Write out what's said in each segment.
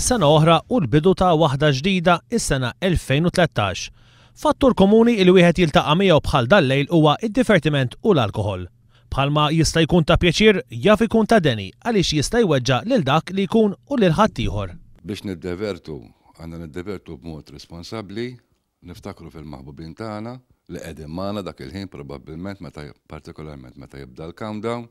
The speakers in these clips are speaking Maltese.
sena oħra u l-bidu ta' waħda ġdida is-sena 2013. Fattur komuni il wieħed jiltaqa' miegħu bħal dal-lejl huwa id-divertiment u l-alkoħol. Bħalma jista' jkun ta' pjaċir jaf ikun ta' deni għaliex jista' jweġġa' lil dak li jkun u lil ħadd ieħor. Biex niddevertu, għandna niddevertu b'mod responsabbli, niftakru fil-maħbubin tagħna li qegħdin magħna dak il-ħin probabbilment partikolarment meta jibda l-countdown.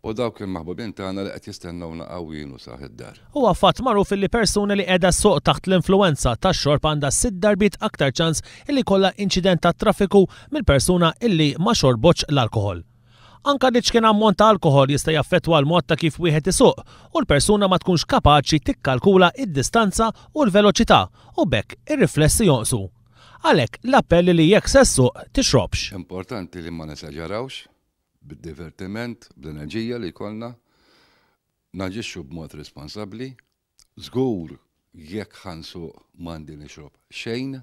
U dawk il-maħbubin tagħna li qed jistennewna qawwin u saħ id-dar. Huwa fatt magħruf li persuna li qiegħda ssuq taħt l-influwenza tax-xorb għandha 6 darbiet aktar ċans illi jkollha inċident ta' traffiku mill-persuna illi ma xorbotx l-alkoħol. Anka dik kien ammont ta' alkoħol jista' jaffettwa l-mod ta' kif wieħed isuq u l-persuna ma tkunx kapaċi tikkalkula id-distanza u l-veloċità u bekk ir-riflessi jonqsu. Għalhekk l-appell li jekk se ssuq tixrobx. Importanti li ma nesaġarawx bid-divertiment, bl-enerġija li jkollna, naġixxu b'mod responsabbli, żgur jekk ħansuq m'għandi nixrob xejn,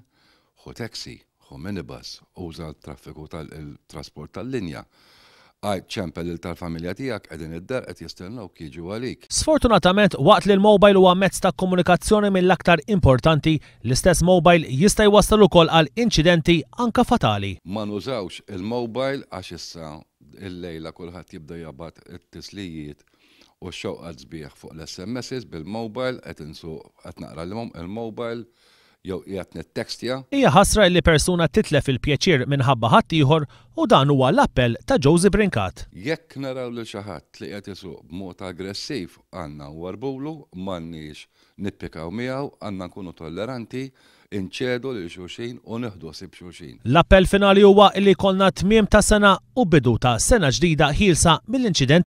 ħu taxi, ħu minibus, uża l-traffiku tal-trasport tal-linja. ċempel tal-familja tiegħek qegħdin id-dar qed jistennewk jiġu għalik. Sfortunatament waqt li l-mobile huwa mezz ta' komunikazzjoni mill-aktar importanti, l-istess mobile jista' jwassal ukoll għal inċidenti anka fatali. Ma nużawx il-mobile għax issa il-lejla kulħadd jibda jabgħat it-tislijiet u x-xewqat sbieħ fuq l-SMSs bil-mobile qed insuq qed naqra il-mobile jew qiegħed nittextja. Hija ħasra li persuna titlef il-pjaċir minħabba ħadd ieħor u dan huwa l-appell ta' Josie Brinkat. Jekk naraw lil xi ħadd li qed isuq b'mod aggressiv għandna nwarbulu, m'għandniex nippikaw miegħu, għandna nkunu tolleranti, inċedu lil xulxin u nieħdu ħsieb xulxin. L-appell finali huwa li jkollna tmiem ta' sena u bidu ta' sena ġdida ħielsa mill-inċident